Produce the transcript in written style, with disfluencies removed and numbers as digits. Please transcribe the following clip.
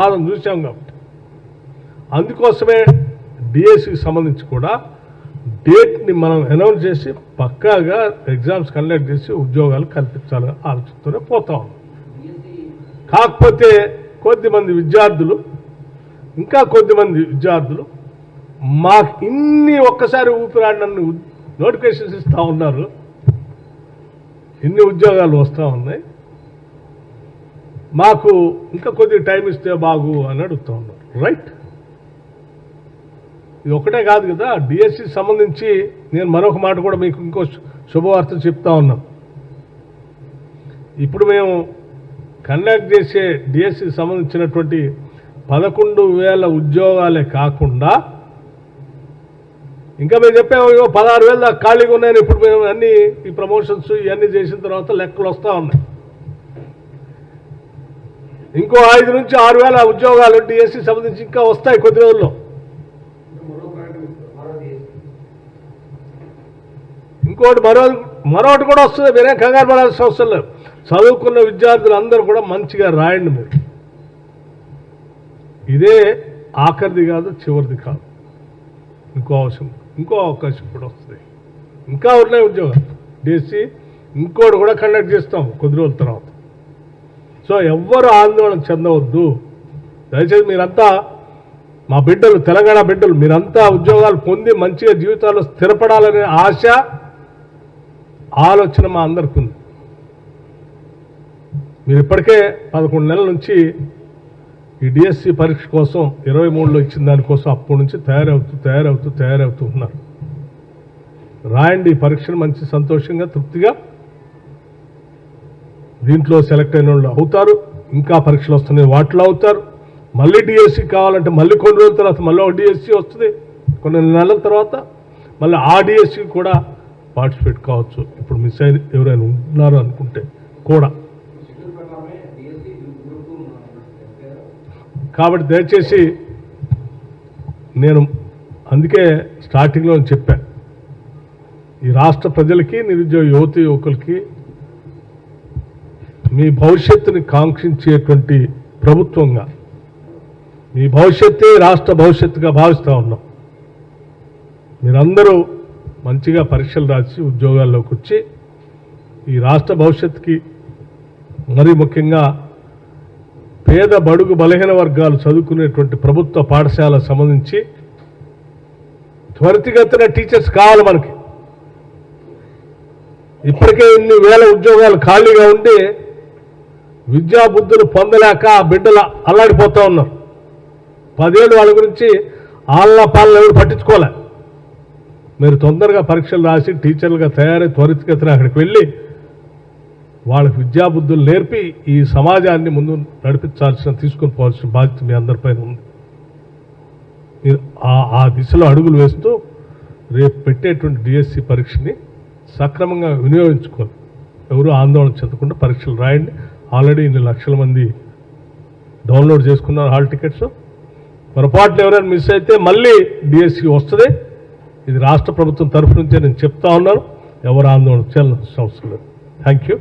మనం చూసాం కాబట్టి అందుకోసమే డిఎస్సికి సంబంధించి కూడా డేట్ని మనం అనౌన్స్ చేసి పక్కాగా ఎగ్జామ్స్ కండక్ట్ చేసి ఉద్యోగాలు కల్పించాలని ఆలోచిస్తూనే పోతా ఉన్నాం. కాకపోతే కొద్దిమంది విద్యార్థులు మాకు ఇన్ని ఒక్కసారి ఊపిరాడనన్ను నోటిఫికేషన్స్ ఇస్తూ ఉన్నారు, ఇన్ని ఉద్యోగాలు వస్తూ ఉన్నాయి, మాకు ఇంకా కొద్దిగా టైం ఇస్తే బాగు అని అడుగుతూ ఉన్నారు. రైట్, ఇది ఒకటే కాదు కదా, డిఎస్సికి సంబంధించి నేను మరొక మాట కూడా మీకు ఇంకో శుభవార్త చెప్తా ఉన్నాం. ఇప్పుడు మేము కండక్ట్ చేసే డిఎస్సికి సంబంధించినటువంటి 11,000 ఉద్యోగాలే కాకుండా ఇంకా మేము చెప్పాము 16,000 దాకా ఖాళీగా ఉన్నాయని. ఇప్పుడు మేము అన్ని ఈ ప్రమోషన్స్ ఇవన్నీ చేసిన తర్వాత లెక్కలు వస్తూ ఉన్నాయి. ఇంకో 5 నుంచి 6,000 ఉద్యోగాలు డిఎస్సికి సంబంధించి ఇంకా వస్తాయి కొద్ది రోజుల్లో. ఇంకోటి మరొకటి కూడా వస్తుంది, మీరే కంగారు పడాల్సిన అవసరం లేదు. చదువుకున్న విద్యార్థులు అందరూ కూడా మంచిగా రాయండి. మీరు ఇదే ఆఖరిది కాదు, చివరిది కాదు, ఇంకో అవకాశం కూడా వస్తుంది. ఇంకా ఉన్నాయి ఉద్యోగాలు డిఎస్సి, ఇంకోటి కూడా కండక్ట్ చేస్తాం కొద్ది రోజుల తర్వాత. సో ఎవ్వరు ఆందోళన చెందవద్దు దయచేసి. మీరంతా మా బిడ్డలు, తెలంగాణ బిడ్డలు, మీరంతా ఉద్యోగాలు పొంది మంచిగా జీవితాల్లో స్థిరపడాలనే ఆశ, ఆలోచన మా అందరికీ ఉంది. మీరు ఇప్పటికే 11 నెలల నుంచి ఈ డిఎస్సి పరీక్ష కోసం 23లో ఇచ్చిన దానికోసం అప్పటి నుంచి తయారవుతూ ఉన్నారు. రాయండి ఈ పరీక్షను మంచి సంతోషంగా, తృప్తిగా. దీంట్లో సెలెక్ట్ అయిన వాళ్ళు అవుతారు, ఇంకా పరీక్షలు వస్తున్నాయి వాటిలో అవుతారు. మళ్ళీ డిఎస్సి కావాలంటే మళ్ళీ కొన్ని రోజుల తర్వాత మళ్ళీ ఒక డిఎస్సి వస్తుంది, కొన్ని నెలల తర్వాత మళ్ళీ ఆ డిఎస్సి కూడా పార్టిసిపేట్ కావచ్చు. ఇప్పుడు మిస్ అయిన ఎవరైనా ఉన్నారు అనుకుంటే కూడా. కాబట్టి దయచేసి నేను అందుకే స్టార్టింగ్లో చెప్పాను, ఈ రాష్ట్ర ప్రజలకి, నిరుద్యోగ యువకులకి మీ భవిష్యత్తుని కాంక్షించేటువంటి ప్రభుత్వంగా, మీ భవిష్యత్తే రాష్ట్ర భవిష్యత్తుగా భావిస్తూ ఉన్నాం. మీరందరూ మంచిగా పరీక్షలు రాసి ఉద్యోగాల్లోకి వచ్చి ఈ రాష్ట్ర భవిష్యత్తుకి, మరీ ముఖ్యంగా పేద బడుగు బలహీన వర్గాలు చదువుకునేటువంటి ప్రభుత్వ పాఠశాలకు సంబంధించి త్వరితగతిన టీచర్స్ కావాలి మనకి. ఇప్పటికే ఇన్ని వేల ఉద్యోగాలు ఖాళీగా ఉండి విద్యాబుద్ధులు పొందలేక బిడ్డలు అల్లాడిపోతూ ఉన్నారు. 10 ఏళ్ళు వాళ్ళ గురించి ఆళ్ళ పాలన ఎవరు పట్టించుకోలే. మీరు తొందరగా పరీక్షలు రాసి టీచర్లుగా తయారై త్వరితగతిన అక్కడికి వెళ్ళి వాళ్ళకి విద్యాబుద్ధులు నేర్పి ఈ సమాజాన్ని ముందు తీసుకొని పోవాల్సిన బాధ్యత మీ అందరిపైన ఉంది. మీరు ఆ దిశలో అడుగులు వేస్తూ రేపు పెట్టేటువంటి డిఎస్సి పరీక్షని సక్రమంగా వినియోగించుకోవాలి. ఎవరు ఆందోళన చెందకుండా పరీక్షలు రాయండి. ఆల్రెడీ ఇన్ని లక్షల మంది డౌన్లోడ్ చేసుకున్నారు హాల్ టికెట్స్. పొరపాట్లు ఎవరైనా మిస్ అయితే మళ్ళీ డిఎస్సి వస్తుంది. ఇది రాష్ట్ర ప్రభుత్వం తరఫు నుంచే నేను చెప్తా ఉన్నాను. ఎవరు ఆందోళన చేయాల్సిన అవసరం లేదు. Thank you.